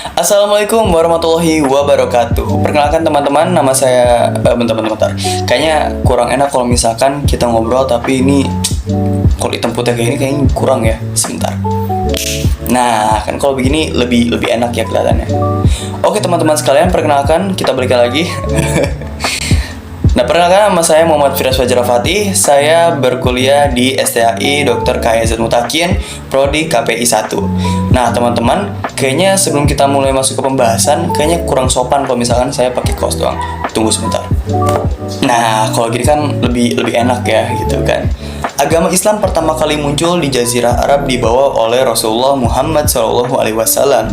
Assalamualaikum warahmatullahi wabarakatuh. Perkenalkan teman-teman, nama saya bentar. Kayaknya kurang enak kalau misalkan kita ngobrol tapi ini kalau hitam putih kayak ini kayaknya kurang ya. Sebentar. Nah, kan kalau begini lebih enak ya kelihatannya. Oke teman-teman sekalian, perkenalkan kita balik lagi. Nah, perkenalkan nama saya Muhammad Firas Fajar Fatih. Saya berkuliah di STAI Dr. KAIZ Mutakin, Prodi KPI 1. Nah, teman-teman, kayaknya sebelum kita mulai masuk ke pembahasan, kayaknya kurang sopan kalau misalkan saya pakai kaos doang. Tunggu sebentar. Nah, kalau gini kan lebih enak ya, gitu kan. Agama Islam pertama kali muncul di Jazirah Arab dibawa oleh Rasulullah Muhammad SAW.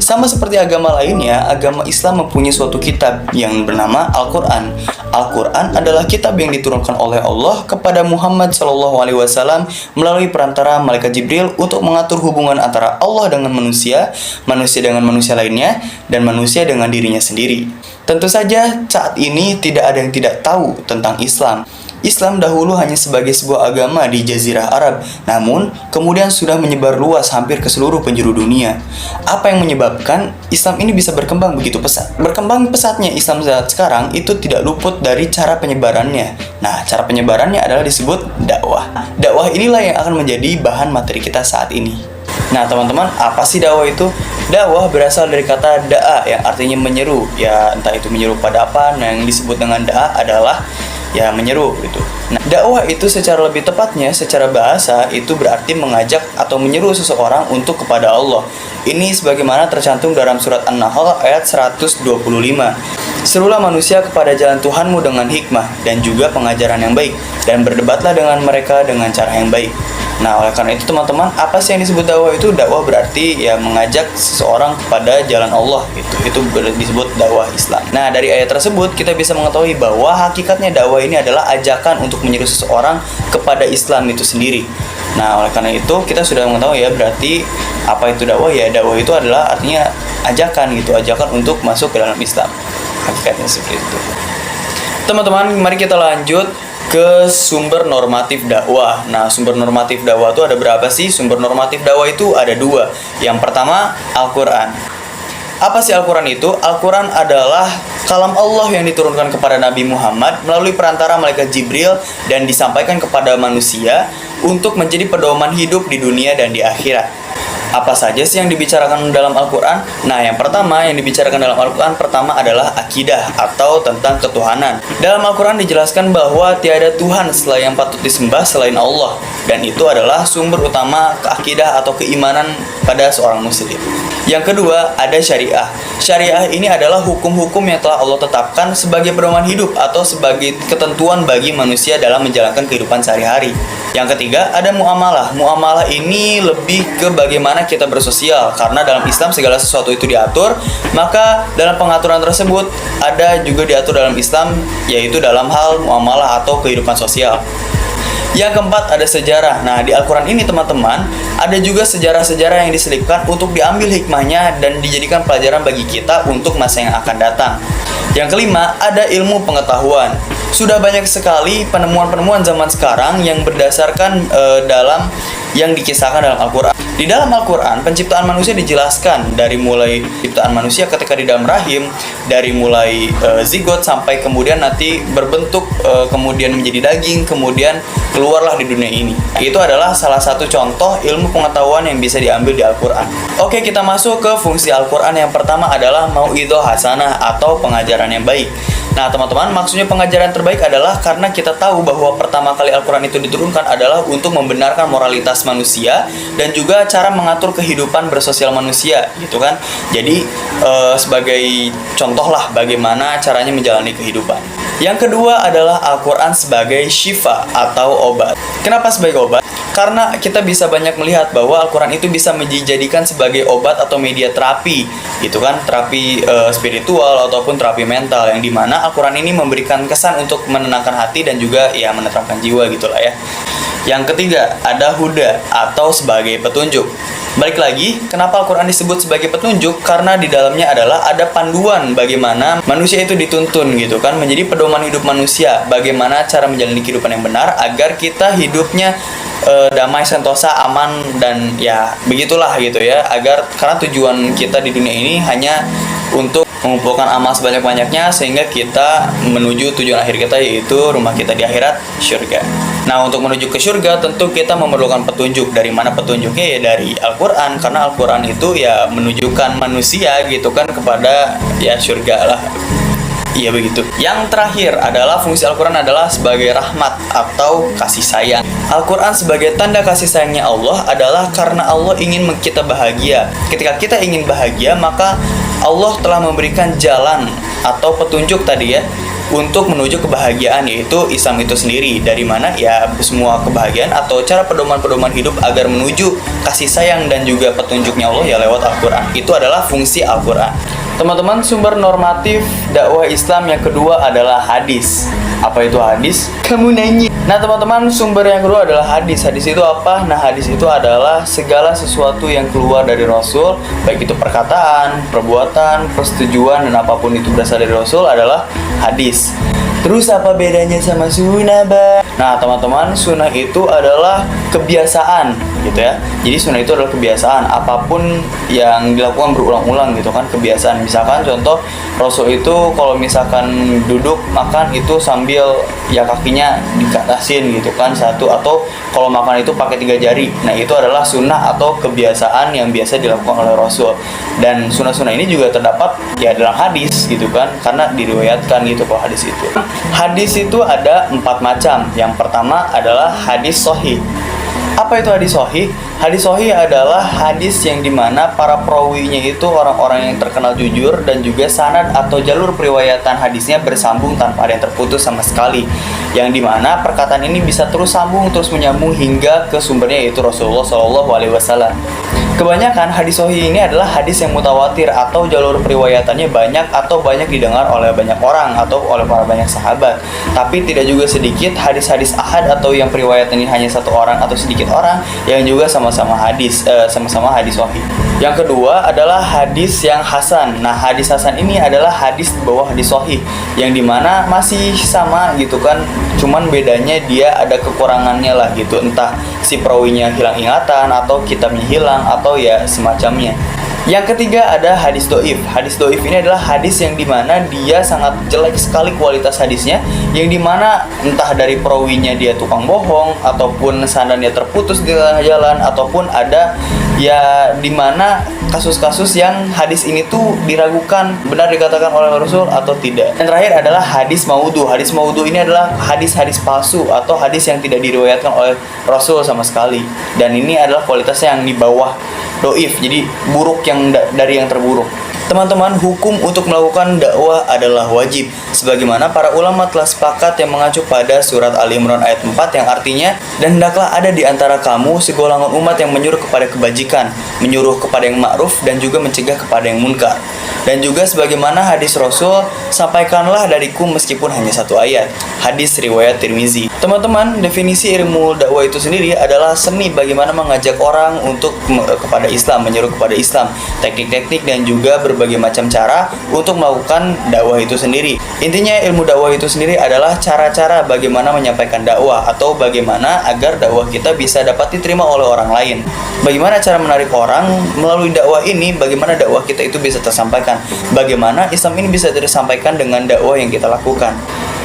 Sama seperti agama lainnya, agama Islam mempunyai suatu kitab yang bernama Al-Quran. Al-Quran adalah kitab yang diturunkan oleh Allah kepada Muhammad SAW melalui perantara malaikat Jibril untuk mengatur hubungan antara Allah dengan manusia dengan manusia lainnya, dan manusia dengan dirinya sendiri. Tentu saja saat ini tidak ada yang tidak tahu tentang Islam. Islam dahulu hanya sebagai sebuah agama di Jazirah Arab, namun kemudian sudah menyebar luas hampir ke seluruh penjuru dunia. Apa yang menyebabkan Islam ini bisa berkembang begitu pesat? Berkembang pesatnya Islam saat sekarang itu tidak luput dari cara penyebarannya. Nah, cara penyebarannya adalah disebut dakwah. Dakwah inilah yang akan menjadi bahan materi kita saat ini. Nah, teman-teman, apa sih dakwah itu? Dakwah berasal dari kata da'a yang artinya menyeru. Ya, entah itu menyeru pada apa. Nah, yang disebut dengan da'a adalah ya menyeru gitu. Nah, dakwah itu secara lebih tepatnya secara bahasa itu berarti mengajak atau menyeru seseorang untuk kepada Allah. Ini sebagaimana tercantum dalam surat An-Nahl ayat 125. Serulah manusia kepada jalan Tuhanmu dengan hikmah dan juga pengajaran yang baik, dan berdebatlah dengan mereka dengan cara yang baik. Nah, oleh karena itu teman-teman, apa sih yang disebut dakwah itu? Dakwah berarti ya mengajak seseorang kepada jalan Allah gitu. Itu disebut dakwah Islam. Nah, dari ayat tersebut kita bisa mengetahui bahwa hakikatnya dakwah ini adalah ajakan untuk menyeru seseorang kepada Islam itu sendiri. Nah, oleh karena itu kita sudah mengetahui ya berarti apa itu dakwah ya? Dakwah itu adalah artinya ajakan gitu, ajakan untuk masuk ke dalam Islam. Hakikatnya seperti itu. Teman-teman, mari kita lanjut ke sumber normatif dakwah. Nah, sumber normatif dakwah itu ada berapa sih? Sumber normatif dakwah itu ada dua. Yang pertama, Al-Quran. Apa sih Al-Quran itu? Al-Quran adalah kalam Allah yang diturunkan kepada Nabi Muhammad melalui perantara malaikat Jibril dan disampaikan kepada manusia untuk menjadi pedoman hidup di dunia dan di akhirat. Apa saja sih yang dibicarakan dalam Al-Quran? Nah, yang pertama yang dibicarakan dalam Al-Quran pertama adalah akidah atau tentang ketuhanan. Dalam Al-Quran dijelaskan bahwa tiada Tuhan yang patut disembah selain Allah, dan itu adalah sumber utama akidah atau keimanan pada seorang muslim. Yang kedua, ada syariah. Syariah ini adalah hukum-hukum yang telah Allah tetapkan sebagai pedoman hidup atau sebagai ketentuan bagi manusia dalam menjalankan kehidupan sehari-hari. Yang ketiga, ada muamalah. Muamalah ini lebih ke bagaimana kita bersosial, karena dalam Islam segala sesuatu itu diatur, maka dalam pengaturan tersebut ada juga diatur dalam Islam, yaitu dalam hal muamalah atau kehidupan sosial. Yang keempat, ada sejarah. Nah, di Al-Quran ini teman-teman, ada juga sejarah-sejarah yang diselipkan untuk diambil hikmahnya dan dijadikan pelajaran bagi kita untuk masa yang akan datang. Yang kelima, ada ilmu pengetahuan. Sudah banyak sekali penemuan-penemuan zaman sekarang yang berdasarkan dalam yang dikisahkan dalam Al-Quran. Di dalam Al-Quran, penciptaan manusia dijelaskan dari mulai penciptaan manusia ketika di dalam rahim, dari mulai zigot sampai kemudian nanti berbentuk, kemudian menjadi daging, kemudian keluarlah di dunia ini. Itu adalah salah satu contoh ilmu pengetahuan yang bisa diambil di Al-Quran. Oke, kita masuk ke fungsi Al-Quran. Yang pertama adalah mau'idhah hasanah atau pengajaran yang baik. Nah, teman-teman, maksudnya pengajaran terbaik adalah karena kita tahu bahwa pertama kali Al-Quran itu diturunkan adalah untuk membenarkan moralitas manusia dan juga cara mengatur kehidupan bersosial manusia, gitu kan. Jadi, sebagai contoh lah bagaimana caranya menjalani kehidupan. Yang kedua adalah Al-Quran sebagai syifa atau obat. Kenapa sebagai obat? Karena kita bisa banyak melihat bahwa Al-Quran itu bisa dijadikan sebagai obat atau media terapi, gitu kan, terapi spiritual ataupun terapi mental, yang dimana Al-Quran ini memberikan kesan untuk menenangkan hati dan juga ya menenteramkan jiwa gitulah ya. Yang ketiga, ada huda atau sebagai petunjuk. Balik lagi, kenapa Al-Quran disebut sebagai petunjuk? Karena di dalamnya adalah ada panduan bagaimana manusia itu dituntun gitu kan, menjadi pedoman hidup manusia, bagaimana cara menjalani kehidupan yang benar agar kita hidupnya damai, sentosa, aman, dan ya begitulah gitu ya, agar karena tujuan kita di dunia ini hanya untuk mengumpulkan amal sebanyak-banyaknya sehingga kita menuju tujuan akhir kita, yaitu rumah kita di akhirat, syurga. Nah, untuk menuju ke syurga tentu kita memerlukan petunjuk. Dari mana petunjuknya? Ya dari Al-Quran, karena Al-Quran itu ya menunjukkan manusia gitu kan kepada ya syurga lah. Iya begitu. Yang terakhir adalah fungsi Al-Quran adalah sebagai rahmat atau kasih sayang. Al-Quran sebagai tanda kasih sayangnya Allah adalah karena Allah ingin kita bahagia. Ketika kita ingin bahagia, maka Allah telah memberikan jalan atau petunjuk tadi ya untuk menuju kebahagiaan, yaitu Islam itu sendiri. Dari mana ya semua kebahagiaan atau cara pedoman-pedoman hidup agar menuju kasih sayang dan juga petunjuknya Allah ya lewat Al-Quran. Itu adalah fungsi Al-Quran. Teman-teman, sumber normatif dakwah Islam yang kedua adalah hadis. Apa itu hadis? Kamu nanya. Nah teman-teman, sumber yang kedua adalah hadis. Hadis itu apa? Nah hadis itu adalah segala sesuatu yang keluar dari Rasul, baik itu perkataan, perbuatan, persetujuan, dan apapun itu berasal dari Rasul adalah hadis. Terus apa bedanya sama sunnah, Bang? Nah teman-teman, sunnah itu adalah kebiasaan gitu ya. Jadi sunnah itu adalah kebiasaan, apapun yang dilakukan berulang-ulang gitu kan, kebiasaan. Misalkan contoh, Rasul itu kalau misalkan duduk makan itu sambil ya kakinya dikatasin gitu kan satu, atau kalau makan itu pakai 3 jari. Nah itu adalah sunnah atau kebiasaan yang biasa dilakukan oleh Rasul. Dan sunnah-sunnah ini juga terdapat ya dalam hadis gitu kan, karena diriwayatkan gitu kalau hadis itu. Hadis itu ada 4 macam. Yang pertama adalah hadis sahih. Apa itu hadis sahih? Hadis sahih adalah hadis yang dimana para perawinya itu orang-orang yang terkenal jujur, dan juga sanad atau jalur periwayatan hadisnya bersambung tanpa ada yang terputus sama sekali. Yang dimana perkataan ini bisa terus sambung, terus menyambung hingga ke sumbernya, yaitu Rasulullah SAW. Kebanyakan hadis sahih ini adalah hadis yang mutawatir atau jalur periwayatannya banyak atau banyak didengar oleh banyak orang atau oleh para banyak sahabat. Tapi tidak juga sedikit hadis-hadis ahad atau yang periwayatannya hanya satu orang atau sedikit orang yang juga sama-sama hadis sahih. Yang kedua adalah hadis yang hasan. Nah, hadis hasan ini adalah hadis di bawah hadis sahih, yang dimana masih sama gitu kan, cuman bedanya dia ada kekurangannya lah gitu, entah si perawinya hilang ingatan atau kitabnya hilang atau ya semacamnya. Yang ketiga ada hadis doif. Hadis doif ini adalah hadis yang dimana dia sangat jelek sekali kualitas hadisnya, yang dimana entah dari perawinya dia tukang bohong, ataupun sanadnya terputus di tengah jalan, ataupun ada ya dimana kasus-kasus yang hadis ini tuh diragukan benar dikatakan oleh Rasul atau tidak. Dan terakhir adalah hadis maudhu. Hadis maudhu ini adalah hadis-hadis palsu atau hadis yang tidak diriwayatkan oleh Rasul sama sekali. Dan ini adalah kualitasnya yang di bawah doif, jadi buruk yang dari yang terburuk. Teman-teman, hukum untuk melakukan dakwah adalah wajib, sebagaimana para ulama telah sepakat yang mengacu pada surat Ali Imran ayat 4 yang artinya, dan hendaklah ada di antara kamu segolongan umat yang menyuruh kepada kebajikan, menyuruh kepada yang ma'ruf, dan juga mencegah kepada yang munkar. Dan juga sebagaimana hadis Rasul, sampaikanlah dariku meskipun hanya 1 ayat. Hadis riwayat Tirmizi. Teman-teman, definisi ilmu dakwah itu sendiri adalah seni bagaimana mengajak orang untuk kepada Islam, menyuruh kepada Islam, teknik-teknik dan juga berbagai macam cara untuk melakukan dakwah itu sendiri. Intinya ilmu dakwah itu sendiri adalah cara-cara bagaimana menyampaikan dakwah, atau bagaimana agar dakwah kita bisa dapat diterima oleh orang lain. Bagaimana cara menarik orang melalui dakwah ini, bagaimana dakwah kita itu bisa tersampaikan, bagaimana Islam ini bisa tersampaikan dengan dakwah yang kita lakukan.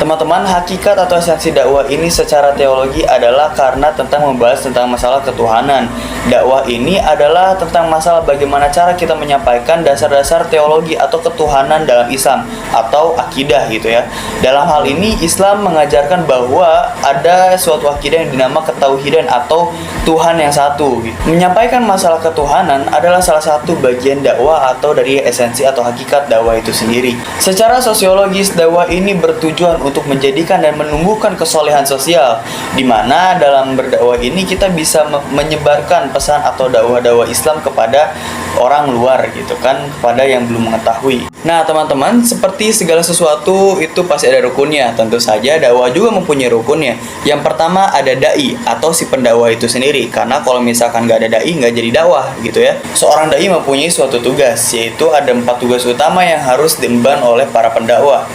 Teman-teman, hakikat atau esensi dakwah ini secara teologi adalah karena tentang membahas tentang masalah ketuhanan. Dakwah ini adalah tentang masalah bagaimana cara kita menyampaikan dasar-dasar teologi atau ketuhanan dalam Islam atau akidah gitu ya. Dalam hal ini Islam mengajarkan bahwa ada suatu akidah yang dinamakan ketauhidan atau Tuhan yang satu gitu. Menyampaikan masalah ketuhanan adalah salah satu bagian dakwah atau dari esensi atau hakikat dakwah itu sendiri. Secara sosiologis, dakwah ini bertujuan untuk menjadikan dan menumbuhkan kesolehan sosial, di mana dalam berdakwah ini kita bisa menyebarkan pesan atau dakwah-dakwah Islam kepada orang luar gitu kan, kepada yang belum mengetahui. Nah teman-teman, seperti segala sesuatu itu pasti ada rukunnya. Tentu saja dakwah juga mempunyai rukunnya. Yang pertama ada dai atau si pendakwah itu sendiri, karena kalau misalkan nggak ada dai nggak jadi dakwah gitu ya. Seorang dai mempunyai suatu tugas, yaitu ada 4 tugas utama yang harus diemban oleh para pendakwah.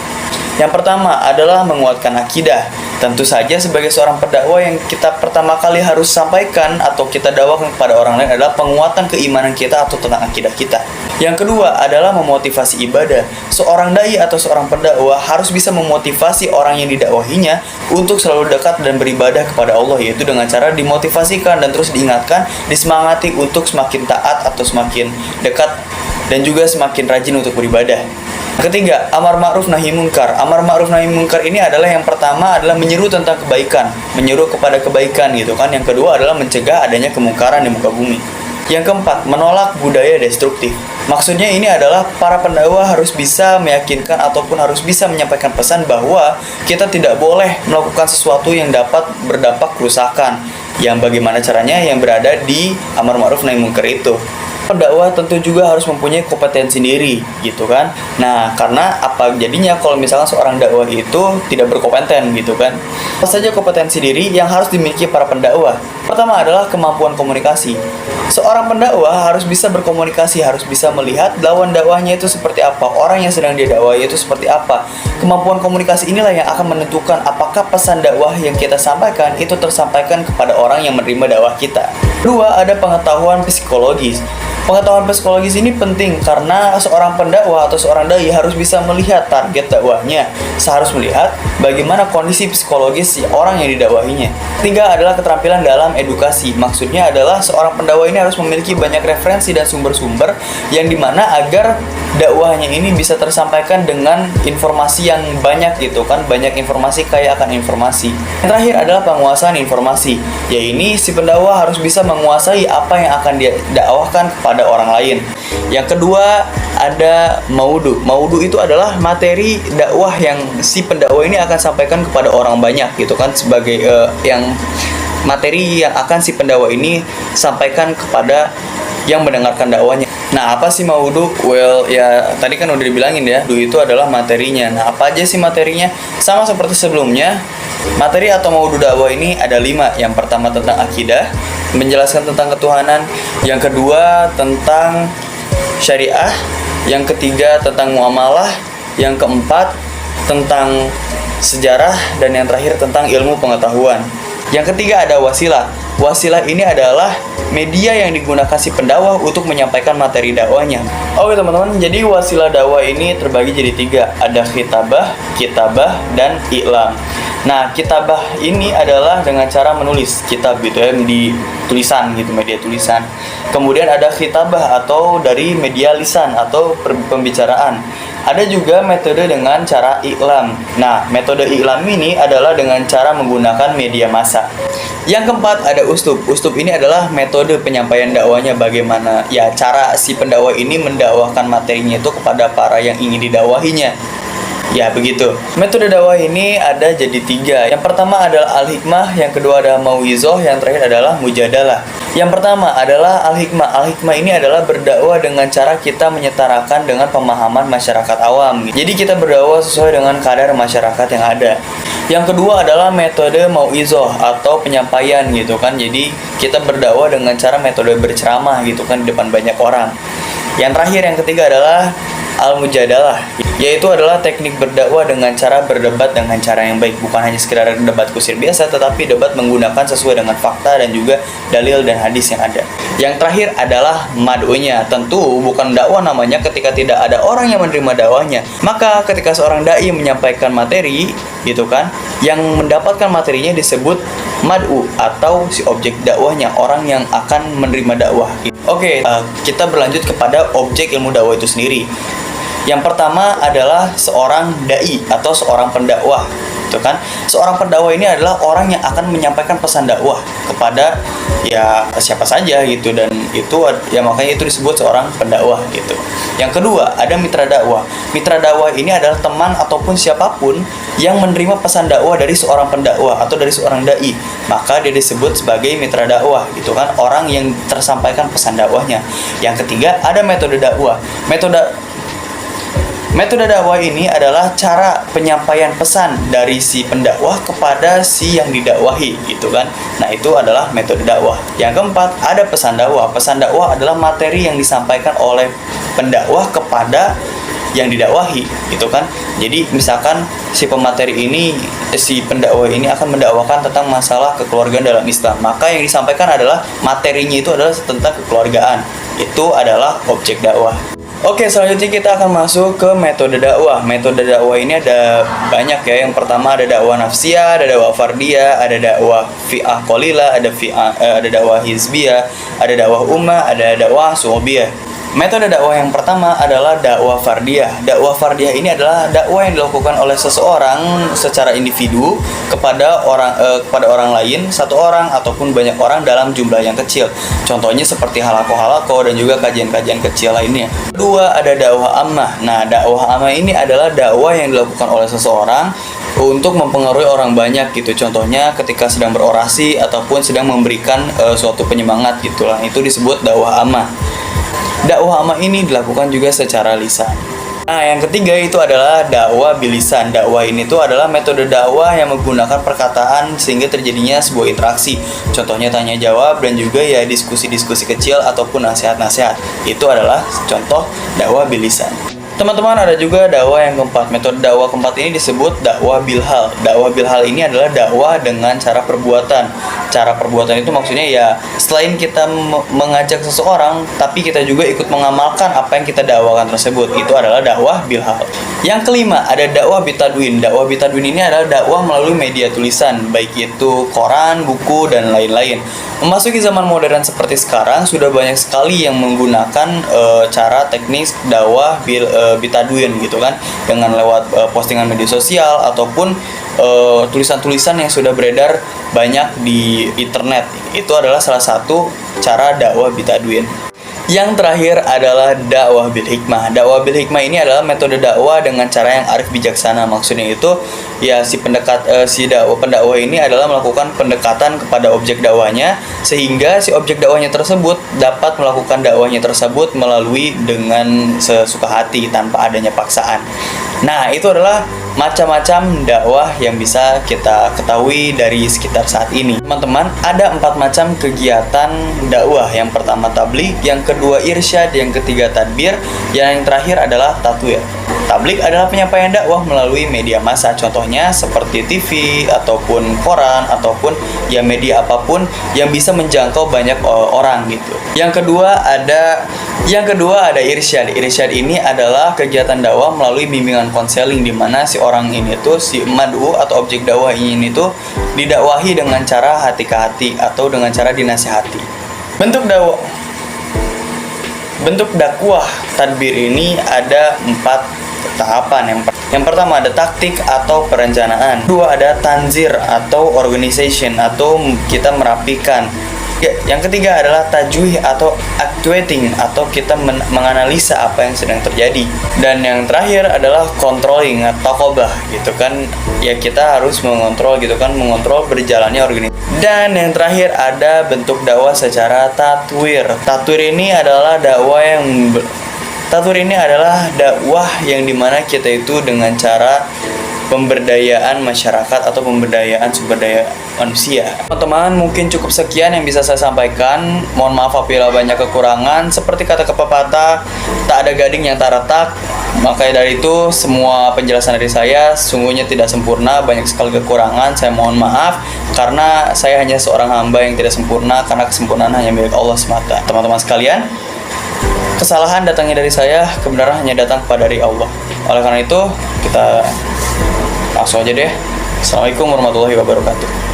Yang pertama adalah menguatkan akidah. Tentu saja sebagai seorang pendakwah yang kita pertama kali harus sampaikan atau kita dakwakan kepada orang lain adalah penguatan keimanan kita atau tentang akidah kita. Yang kedua adalah memotivasi ibadah. Seorang dai atau seorang pendakwah harus bisa memotivasi orang yang didakwahinya untuk selalu dekat dan beribadah kepada Allah, yaitu dengan cara dimotivasikan dan terus diingatkan, disemangati untuk semakin taat atau semakin dekat dan juga semakin rajin untuk beribadah. Ketiga, amar ma'ruf nahi munkar. Amar ma'ruf nahi munkar ini adalah yang pertama adalah menyeru tentang kebaikan, menyeru kepada kebaikan gitu kan. Yang kedua adalah mencegah adanya kemungkaran di muka bumi. Yang keempat, menolak budaya destruktif. Maksudnya ini adalah para pendakwah harus bisa meyakinkan ataupun harus bisa menyampaikan pesan bahwa kita tidak boleh melakukan sesuatu yang dapat berdampak kerusakan. Yang bagaimana caranya yang berada di amar ma'ruf nahi munkar itu. Pendakwah tentu juga harus mempunyai kompetensi diri gitu kan. Nah, karena apa jadinya kalau misalkan seorang dakwah itu tidak berkompeten gitu kan. Apa saja kompetensi diri yang harus dimiliki para pendakwah? Pertama adalah kemampuan komunikasi. Seorang pendakwah harus bisa berkomunikasi, harus bisa melihat lawan dakwahnya itu seperti apa, orang yang sedang dia dakwahi itu seperti apa. Kemampuan komunikasi inilah yang akan menentukan apakah pesan dakwah yang kita sampaikan itu tersampaikan kepada orang yang menerima dakwah kita. Kedua, ada pengetahuan psikologis. Pengetahuan psikologis ini penting karena seorang pendakwah atau seorang dai harus bisa melihat target dakwahnya. Harus melihat bagaimana kondisi psikologis si orang yang didakwahinya. Ketiga adalah keterampilan dalam edukasi. Maksudnya adalah seorang pendakwah ini harus memiliki banyak referensi dan sumber-sumber yang dimana agar dakwahnya ini bisa tersampaikan dengan informasi yang banyak gitu kan, banyak informasi kaya akan informasi. Yang terakhir adalah penguasaan informasi. Yaitu si pendakwah harus bisa menguasai apa yang akan dia dakwahkan kepada orang lain. Yang kedua ada maudu. Maudu itu adalah materi dakwah yang si pendakwah ini akan sampaikan kepada orang banyak gitu kan, sebagai yang materi yang akan si pendakwah ini sampaikan kepada yang mendengarkan dakwahnya. Nah, apa sih maudu? Well, ya tadi kan udah dibilangin ya, itu adalah materinya. Nah, apa aja sih materinya? Sama seperti sebelumnya, materi atau maudu dakwah ini ada 5. Yang pertama tentang akidah, menjelaskan tentang ketuhanan. Yang kedua tentang syariah. Yang ketiga tentang muamalah. Yang keempat tentang sejarah. Dan yang terakhir tentang ilmu pengetahuan. Yang ketiga ada wasilah. Wasilah ini adalah media yang digunakan si pendakwah untuk menyampaikan materi dakwahnya. Oke teman-teman, jadi wasilah dakwah ini terbagi jadi 3. Ada khitabah, kitabah, dan i'lam. Nah, kitabah ini adalah dengan cara menulis kitab gitu ya, di tulisan gitu, media tulisan. Kemudian ada khitabah atau dari media lisan atau pembicaraan. Ada juga metode dengan cara i'lam. Nah, metode i'lam ini adalah dengan cara menggunakan media massa. Yang keempat ada ustub. Ustub ini adalah metode penyampaian dakwahnya, bagaimana ya cara si pendakwah ini mendakwahkan materinya itu kepada para yang ingin didakwahinya. Ya begitu. Metode dakwah ini ada jadi 3. Yang pertama adalah al-hikmah, yang kedua adalah mau'izoh, yang terakhir adalah mujadalah. Yang pertama adalah al-hikmah. Al-hikmah ini adalah berdakwah dengan cara kita menyetarakan dengan pemahaman masyarakat awam. Jadi kita berdakwah sesuai dengan kadar masyarakat yang ada. Yang kedua adalah metode mau'izoh atau penyampaian gitu kan. Jadi kita berdakwah dengan cara metode berceramah gitu kan di depan banyak orang. Yang terakhir, yang ketiga adalah al-mujadalah, yaitu adalah teknik berdakwah dengan cara berdebat dengan cara yang baik, bukan hanya sekedar debat kusir biasa, tetapi debat menggunakan sesuai dengan fakta dan juga dalil dan hadis yang ada. Yang terakhir adalah mad'unya. Tentu bukan dakwah namanya ketika tidak ada orang yang menerima dakwahnya. Maka ketika seorang dai menyampaikan materi gitu kan, yang mendapatkan materinya disebut mad'u atau si objek dakwahnya, orang yang akan menerima dakwah. Oke, kita berlanjut kepada objek ilmu dakwah itu sendiri. Yang pertama adalah seorang dai atau seorang pendakwah. gitu kan. Seorang pendakwah ini adalah orang yang akan menyampaikan pesan dakwah kepada ya siapa saja gitu, dan itu ya makanya itu disebut seorang pendakwah gitu. Yang kedua, ada mitra dakwah. Mitra dakwah ini adalah teman ataupun siapapun yang menerima pesan dakwah dari seorang pendakwah atau dari seorang dai, maka dia disebut sebagai mitra dakwah gitu kan, orang yang tersampaikan pesan dakwahnya. Yang ketiga, ada metode dakwah. Metode dakwah ini adalah cara penyampaian pesan dari si pendakwah kepada si yang didakwahi gitu kan. Nah, itu adalah metode dakwah. Yang keempat, ada pesan dakwah. Pesan dakwah adalah materi yang disampaikan oleh pendakwah kepada yang didakwahi gitu kan. Jadi misalkan si pemateri ini, si pendakwah ini akan mendakwakan tentang masalah kekeluargaan dalam Islam, maka yang disampaikan adalah materinya itu adalah tentang kekeluargaan. Itu adalah objek dakwah. Oke, selanjutnya kita akan masuk ke metode dakwah. Metode dakwah ini ada banyak ya. Yang pertama ada dakwah nafsiyah, ada dakwah fardiyah, ada dakwah fi'ah qalilah, ada dakwah hizbiyah, ada dakwah ummah, ada dakwah suhbiyah. Metode dakwah yang pertama adalah dakwah fardiyah. Dakwah fardiyah ini adalah dakwah yang dilakukan oleh seseorang secara individu kepada orang lain, satu orang ataupun banyak orang dalam jumlah yang kecil. Contohnya seperti halaqah dan juga kajian-kajian kecil lainnya. Kedua, ada dakwah ammah. Nah, dakwah ammah ini adalah dakwah yang dilakukan oleh seseorang untuk mempengaruhi orang banyak gitu. Contohnya ketika sedang berorasi ataupun sedang memberikan suatu penyemangat gitulah. Itu disebut dakwah ammah. Dakwah ammah ini dilakukan juga secara lisan. Nah, yang ketiga itu adalah dakwah bilisan. Dakwah ini tuh adalah metode dakwah yang menggunakan perkataan sehingga terjadinya sebuah interaksi. Contohnya tanya jawab dan juga ya diskusi-diskusi kecil ataupun nasihat-nasihat. Itu adalah contoh dakwah bilisan. Teman-teman, ada juga dakwah yang keempat. Metode dakwah keempat ini disebut dakwah bilhal. Dakwah bilhal ini adalah dakwah dengan cara perbuatan. Cara perbuatan itu maksudnya ya selain kita mengajak seseorang, tapi kita juga ikut mengamalkan apa yang kita dakwakan tersebut. Itu adalah dakwah bilhal. Yang kelima, ada dakwah bitadwin. Dakwah bitadwin ini adalah dakwah melalui media tulisan, baik itu koran, buku, dan lain-lain. Memasuki zaman modern seperti sekarang, sudah banyak sekali yang menggunakan cara teknis dakwah bitadwin gitu kan, dengan lewat postingan media sosial ataupun tulisan-tulisan yang sudah beredar banyak di internet. Itu adalah salah satu cara dakwah bitadwin. Yang terakhir adalah dakwah bil hikmah. Dakwah bil hikmah ini adalah metode dakwah dengan cara yang arif bijaksana. Maksudnya itu ya si pendakwah ini adalah melakukan pendekatan kepada objek dakwahnya sehingga si objek dakwahnya tersebut dapat melakukan dakwahnya tersebut melalui dengan sesuka hati tanpa adanya paksaan. Nah, itu adalah macam-macam dakwah yang bisa kita ketahui dari sekitar saat ini. Teman-teman, ada 4 macam kegiatan dakwah. Yang pertama tabligh, yang kedua irsyad, yang ketiga tadbir, yang terakhir adalah tatwir. Tabligh adalah penyampaian dakwah melalui media massa, contohnya seperti TV ataupun koran ataupun ya media apapun yang bisa menjangkau banyak orang gitu. Yang kedua ada irsyad. Irsyad ini adalah kegiatan dakwah melalui bimbingan konseling, di mana si orang ini tuh si mad'u atau objek dakwah ini tuh didakwahi dengan cara hati ke hati atau dengan cara dinasihati. Bentuk dakwah tadbir ini ada 4 tahapan. Yang pertama ada taktik atau perencanaan. Kedua ada tanzir atau organization atau kita merapikan. Yang ketiga adalah tajwih atau actuating atau kita menganalisa apa yang sedang terjadi. Dan yang terakhir adalah controlling atau qobah gitu kan. Ya kita harus mengontrol gitu kan, mengontrol berjalannya organisasi. Dan yang terakhir ada bentuk dakwah secara tatwir. Tatwir ini adalah dakwah yang dimana kita itu dengan cara pemberdayaan masyarakat atau pemberdayaan sumber daya manusia. Teman-teman, mungkin cukup sekian yang bisa saya sampaikan. Mohon maaf apabila banyak kekurangan. Seperti kata pepatah, tak ada gading yang tak retak. Maka dari itu, semua penjelasan dari saya sungguhnya tidak sempurna, banyak sekali kekurangan. Saya mohon maaf karena saya hanya seorang hamba yang tidak sempurna, karena kesempurnaan hanya milik Allah semata. Teman-teman sekalian, kesalahan datangnya dari saya, kebenaran hanya datang dari Allah. Oleh karena itu, kita langsung aja deh. Assalamualaikum warahmatullahi wabarakatuh.